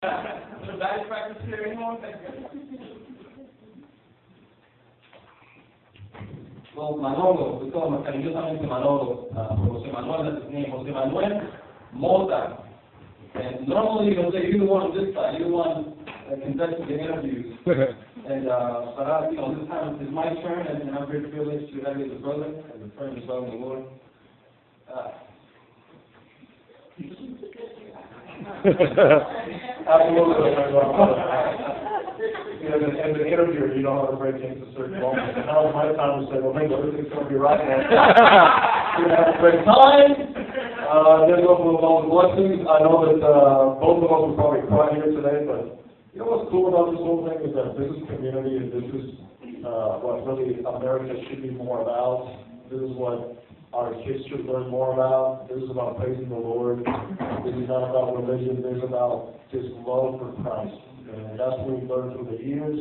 The bad practice here anymore? Well, Manolo, we call him cariñosamente Manolo, Jose Manuel, that's his name, Jose Manuel Mota. And normally they'll say, you're the one on this side, you're the one that conducts the interviews. And, but this time it's my turn, and I'm very privileged to have you as a brother, as a friend as well in the Lord. Absolutely. As an interviewer, you don't have to break into certain moments. And now it's my time to say, well, maybe everything's going to be right now. We're going to have a great time. Then we'll move on to blessings. I know that both of us will probably cry here today, but you know what's cool about this whole thing is that this is community, and this is what really America should be more about. This is what our kids should learn more about. This is about praising the Lord. This is not about religion. This is about just love for Christ. And that's what we've learned through the years.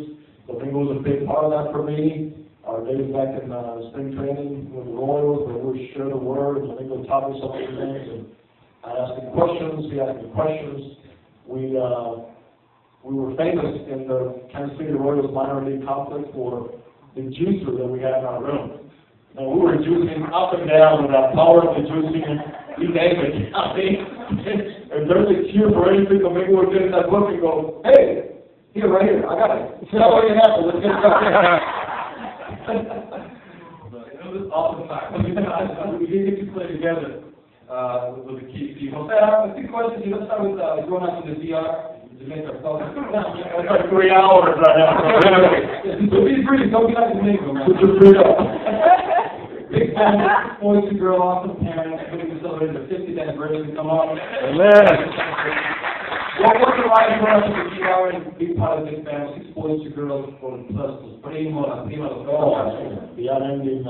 Domingo was a big part of that for me. Our days back in spring training with the Royals, where we shared the word. Domingo taught me some of these things, and I asked him questions. He asked me questions. We were famous in the Kansas City Royals minor league complex for the juicer that we had in our room. And we were juicing up and down with that power of the juicing, and you name it. I mean, if there's a cure for anything, Domingo would get in that book and go, hey, here, right here, I got it. Tell what you have, let's get it started. It was awesome time. We did get to play together with the key team. Jose, I have a few questions. Let's start with going out to the DR. Jamaica. That's like 3 hours right now. So be free. Don't be like Jamaica, man. Put your feet up. Big family, boys and girls, awesome parents. We're going to celebrate the 50th anniversary. Come on. Amen. What's the right for us to be our and be part of this family? 6 boys and girls for the plus. Primo, la prima, los dos. The unending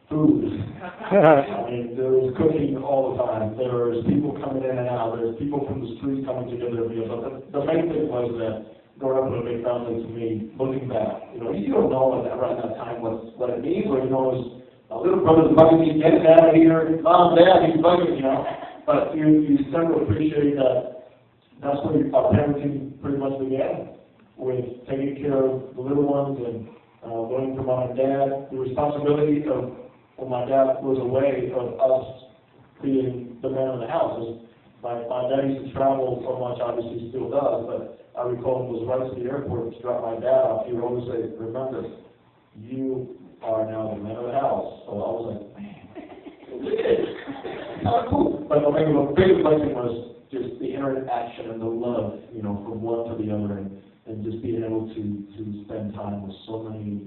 food. I mean, there is cooking all the time. There's people coming in and out. There's people from the street coming together. But the main thing was that growing up with a big family, to me, looking back, you don't know right at that time what it means, or it's a little brother's bugging me, get it out of here, mom, dad, he's bugging, But you start to appreciate that that's when our parenting pretty much began, with taking care of the little ones and learning from mom and dad. The responsibility of when my dad was away, of us being the man of the house. My dad used to travel so much, obviously he still does, but I recall it was right to the airport to drop my dad off. He would always say, remember, you are now the man of the house. So I was like, man, kind of cool. But the biggest blessing was just the interaction and the love, from one to the other, and just being able to spend time with so many,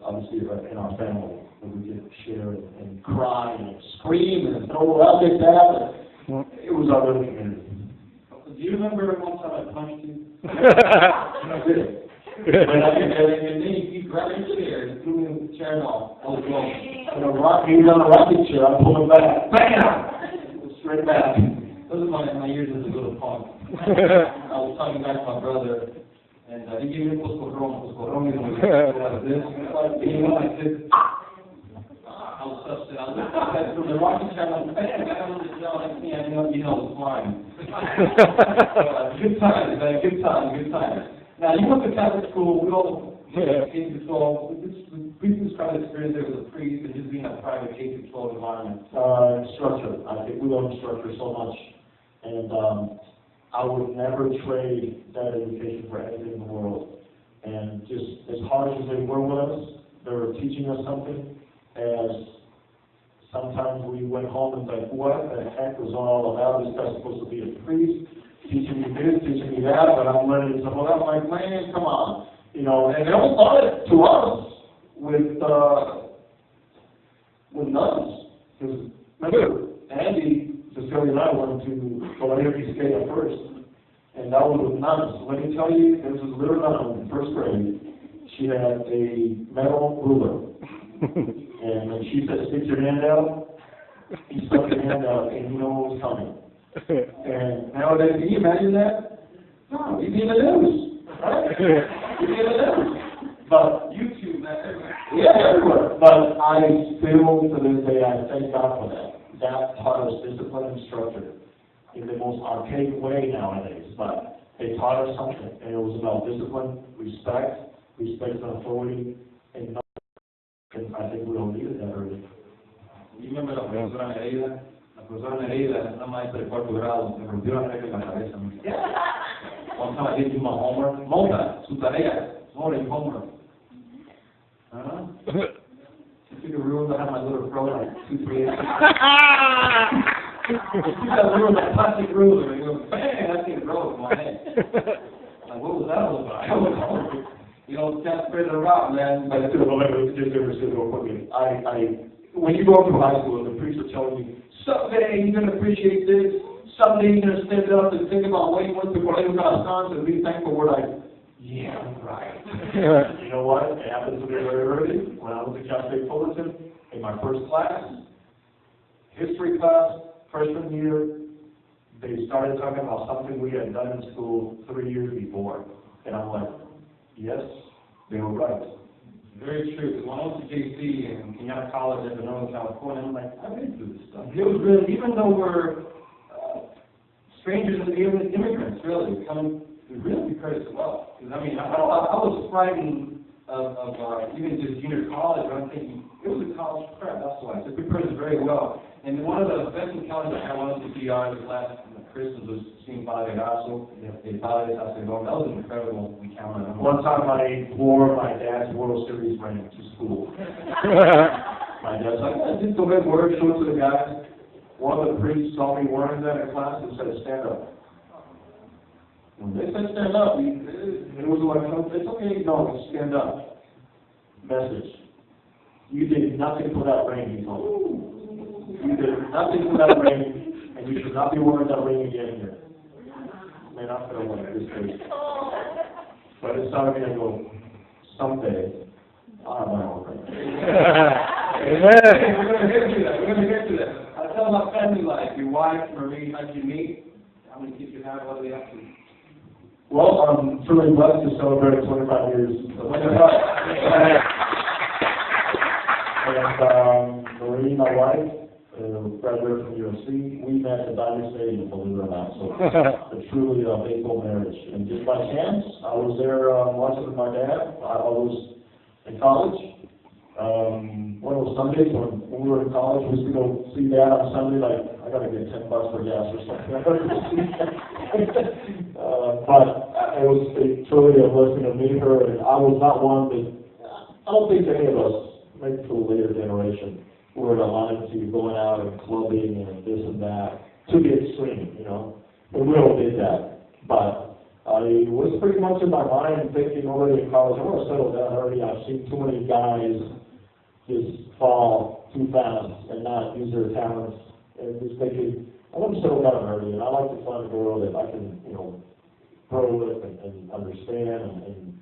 obviously in our family, that we could share and cry and scream and throw objects at. It was our little community. Do you remember one time I punched you? I did. And then you grabbed your chair and threw me the chair off. I was going. He was on a rocking chair. I pulled him back. Bam! Straight back. Those are my years as a little punk. I was talking back to my brother, and he gave me a coscorrón, and like this. Like this. I was upset. I looked at the rocking chair, I was like, I didn't know, it was flying. Good times, man, good times. Now, you went to Catholic school, we all K-12. The previous kind of experience there was a priest and just being a private K-12 environment. Structure. I think we learned structure so much. And I would never trade that education for anything in the world. And just as harsh as they were with us, they were teaching us something. As sometimes we went home and like, what the heck was all about? This guy's supposed to be a priest, teaching me this, teaching me that, but I'm learning something else. I'm like, man, come on. And they all started to us with nuns. Because remember, Andy, Cecilia and I went to Philadelphia State at first, and that was with nuns. Let me tell you, there was this little nun in first grade. She had a metal ruler. And when she said, stick your hand out, you stuck your hand out, and you know what was coming. And nowadays, can you imagine that? No, you'd be in the news, right? You'd be in the news. But YouTube, man, everywhere. Yeah, everywhere. But I still, to this day, I thank God for that. That taught us discipline and structure. in the most archaic way nowadays, but they taught us something, and it was about discipline, respect and authority, and I think we all needed that early. Yo remember la profesora Nereida, una maestra de cuarto grado, me rompió la regla en la cabeza. One time I did do my homework, Mota, su tarea, Mota, your homework. She took a ruler, I had my little pro, like 2, 3 inches. She got a ruler, a plastic ruler, and it goes, bang, that thing broke in my head. Like, what was that all about? You know, can't spread it around, man. But just real quickly, when you go up to high school, the priest will tell you, someday you're going to appreciate this, someday you're going to stand up and think about what you went to Colegio Castans and be thankful. We're like, yeah, right. You know what? It happened to me very early when I was at Cal State Fullerton in my first class, history class, freshman year. They started talking about something we had done in school 3 years before. And I'm like, yes, they were right. Very true. Because when I went to JC and Kenyatta College in Northern California, I'm like, I've been through this stuff. It was really, even though we're strangers and immigrants, really, we really prepared us well. Because, I mean, I was frightened of even just junior college, but I'm thinking, it was a college prep, that's why. So we prepared us very well. And one of the best encounters I had when I was at GR this last Christmas was seeing Padre Gasso, Padre Sacerdote. That was an incredible encounter. One time I wore my dad's World Series ring to school. My dad's like, I did the red word, show it to the guys. One of the priests saw me wearing that in class and said, stand up. When they said stand up, it was like, it's okay, no, stand up. Message. You did nothing for that ring, he told me. You did nothing for that ring, and you should not be wearing that ring again here. Man, I feel like this case. But it's not me, I go, someday, I'll have my own ring. Amen. We're going to get to that. We're going to get to that. I tell my family life, your wife, Marie, how'd you meet? How many kids you have? What are they up to? Well, I'm truly blessed to celebrate 25 years. And Marie, my wife, graduated from USC. We met at Dodger Stadium, believe it or not. So a truly faithful marriage. And just by chance, I was there watching with my dad. I was in college. One of those Sundays when we were in college, we used to go see Dad on Sunday. Like, I gotta get $10 for gas or something. But it was truly a blessing to meet her. And I was not one that I don't think any of us, maybe for the later generation, were aligned to going out and clubbing and this and that to the extreme, you know. And we all did that. But I was pretty much in my mind thinking already in college, I want to settle down early. I've seen too many guys just fall too fast and not use their talents. And just thinking, I want to settle down early, and I like to find a girl that I can, you know, grow with and understand and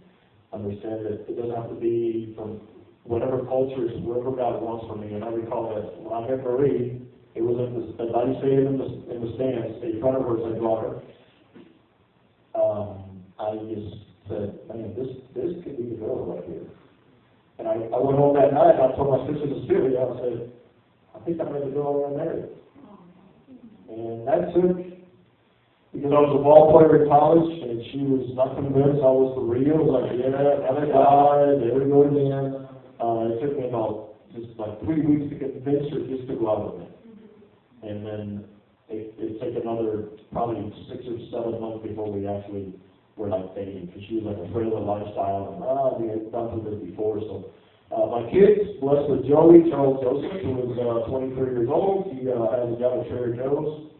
understand that it doesn't have to be from whatever cultures, whatever God wants from me. And I recall that when I met Marie, it was in the, as I say in the stands, in front of her as I brought her. I just said, man, this could be the girl right here. And I went home that night and I told my sister Cecilia, I said, I think I'm ready to go over and marry. And that took, because I was a ball player in college and she was not convinced I was for real. Like, yeah, other guy, there we go again. It took me about just like 3 weeks to convince her just to go out with me. And then it took another probably 6 or 7 months before we actually were like dating, because she was like afraid of the lifestyle and we had done through this before. So my kids, blessed with Joey, Charles Joseph, who was 23 years old. He has a job at Trader Joe's.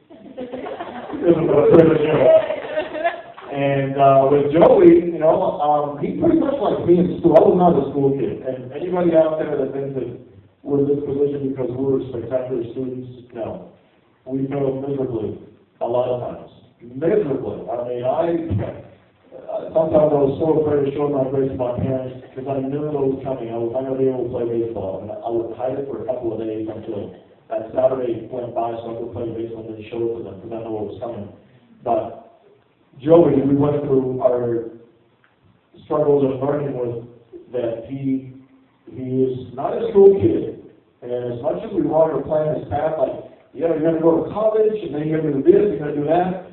And with Joey, you know, he pretty much like me in school. I was not a school kid. And anybody out there that thinks that we're in this position because we were spectacular students, no. We failed miserably a lot of times. Miserably. I mean, sometimes I was so afraid of showing my grades to my parents because I knew it was coming. I was not going to be able to play baseball. And I would hide it for a couple of days until that Saturday went by so I could play baseball and then show it to them because I know what was coming. But Joey, we went through our struggles of learning with that he is not a school kid. And as much as we wanted to plan his path, like you're gonna go to college, and then you're gonna do this, you're gonna do that.